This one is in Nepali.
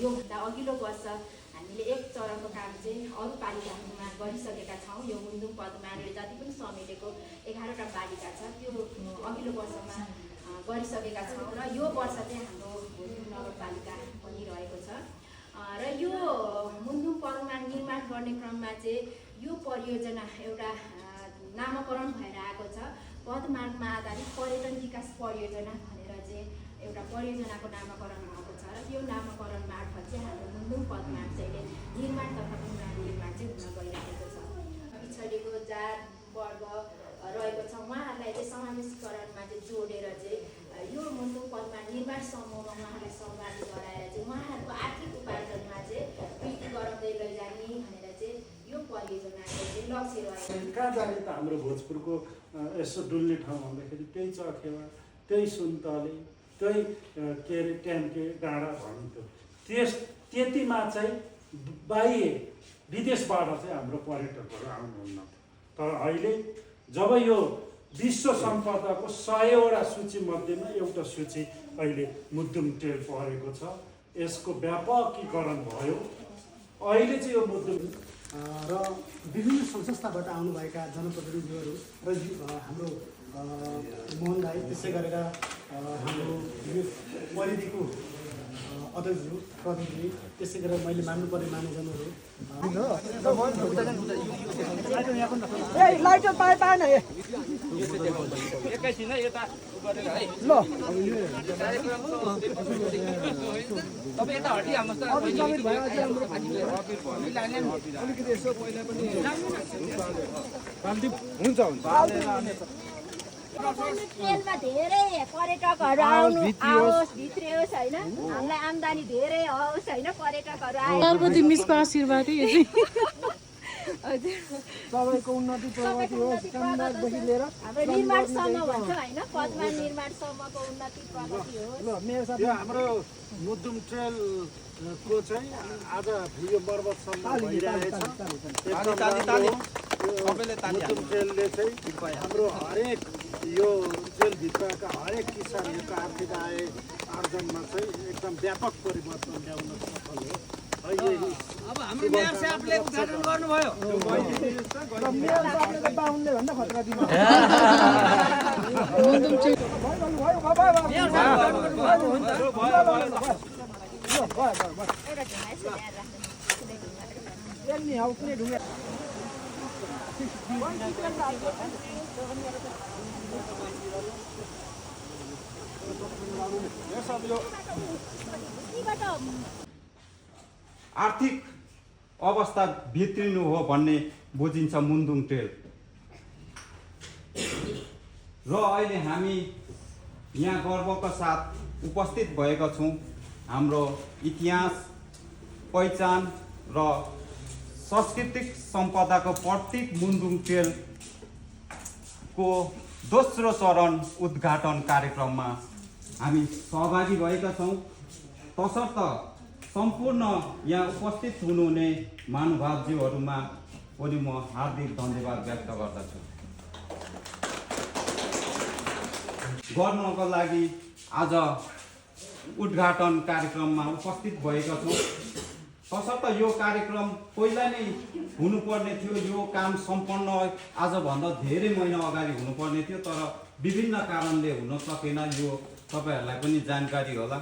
योभन्दा अघिल्लो वर्ष हामीले एक चरणको काम चाहिँ अरू पालिकाहरूमा गरिसकेका छौँ। यो मुन्दुम पदमाले जति पनि समेटेको 11वटा पालिका छ त्यो अघिल्लो वर्षमा गरिसकेका छौँ र यो वर्ष चाहिँ हाम्रो मुन्दुम नगरपालिका पनि रहेको छ। र यो मुन्दुम पदमा निर्माण गर्ने क्रममा चाहिँ यो परियोजना एउटा नामकरण भएर आएको छ। पदमार्गमा आधारित पर्यटन विकास परियोजना भनेर चाहिँ एउटा परियोजनाको नामकरण भएको छ र यो नामकरण मार्फत चाहिँ हाम्रो मुन्दुम पदमार्ग चाहिँ निर्माण तथा पुनर्निर्माण चाहिँ हुन गइरहेको छ। पिछडिएको जात वर्ग रहेको छ उहाँहरूलाई चाहिँ समावेशीकरणमा चाहिँ जोडेर चाहिँ यो मुन्दुम पदमार्ग निर्माण समूहमा उहाँहरूलाई सहभागी गराएर चाहिँ उहाँहरूको आर्थिक उपार्जनमा चाहिँ वृद्धि गराउँदै लैजाने भनेर चाहिँ यो परियोजनाको चाहिँ लक्ष्य रहेको। कहाँ जाने त हाम्रो भोजपुरको यसो डुल्ने ठाउँ भन्दाखेरि त्यही चखेवा, त्यही सुन्तले, त्यही के अरे ट्याम्के डाँडा भनिन्थ्यो। त्यतिमा चाहिँ बाह्य विदेशबाट चाहिँ हाम्रो पर्यटकहरू आउनुहुन्न। तर अहिले जब यो विश्व सम्पदाको 100वटा सूची मध्येमा एउटा सूची अहिले मुन्दुम ट्रेल परेको छ। यसको व्यापकीकरण भयो। अहिले चाहिँ यो मुन्दुम र विभिन्न संस्थाबाट आउनुभएका जनप्रतिनिधिहरू र हाम्रो मोहन दाई, त्यसै गरेर हाम्रो यो परिधिको अध्यक्षज्यू प्रतिनिधि, त्यसै गरेर मैले मान्नुपर्ने मानिसजनहरू लाइटर पाएन एकैछिन यता गरेर है ल तपाईँ यता हटिहाल्नुहोस् त अलिकति यसो पहिला पनि हुन्छ ट्रेनमा धेरै पर्यटकहरू आओस् भित्रियोस् होइन, हामीलाई आम्दानी धेरै होस् होइन, पर्यटकहरू पार्वती मिसको आशीर्वाद सबैको उन्नति प्रगति होस्, कामदारदेखि लिएर हाम्रो निर्माणसम्म भन्छ होइन, पदमा निर्माणसम्मको उन्नति प्रगति होस्। ल मेरो साथ यो हाम्रो मुन्दुम ट्रेल को चाहिँ आज यो पर्वतसम्म भइरहेछ। मुन्दुम ट्रेलले चाहिँ हाम्रो हरेक यो जेलभित्रका हरेक किसानहरूको आर्थिक आय आर्जनमा चाहिँ एकदम व्यापक परिवर्तन ल्याउन सफल हो। अब हाम्रो मेयर साहबले उद्घाटन गर्नुभयो। मेरो साथले बाहुनले भन्दा खतरा दिनु आर्थिक अवस्था भित्रिनु हो भन्ने बुझिन्छ मुन्दुम ट्रेल। र अहिले हामी यहाँ गर्वका साथ उपस्थित भएका छौँ। हाम्रो इतिहास, पहिचान र सांस्कृतिक सम्पदाको प्रतीक मुन्दुम ट्रेलको दोस्रो चरण उद्घाटन कार्यक्रममा हामी सहभागी भएका छौँ। तसर्थ सम्पूर्ण यहाँ उपस्थित हुनुहुने महानुभावज्यूहरूमा पनि म हार्दिक धन्यवाद व्यक्त गर्दछु। गर्नको लागि आज उद्घाटन कार्यक्रममा उपस्थित भएका छौँ। तसर्थ यो कार्यक्रम पहिला नै हुनुपर्ने थियो। यो काम सम्पन्न आजभन्दा धेरै महिना अगाडि हुनुपर्ने थियो, तर विभिन्न कारणले हुन सकेन। यो तपाईँहरूलाई पनि जानकारी होला।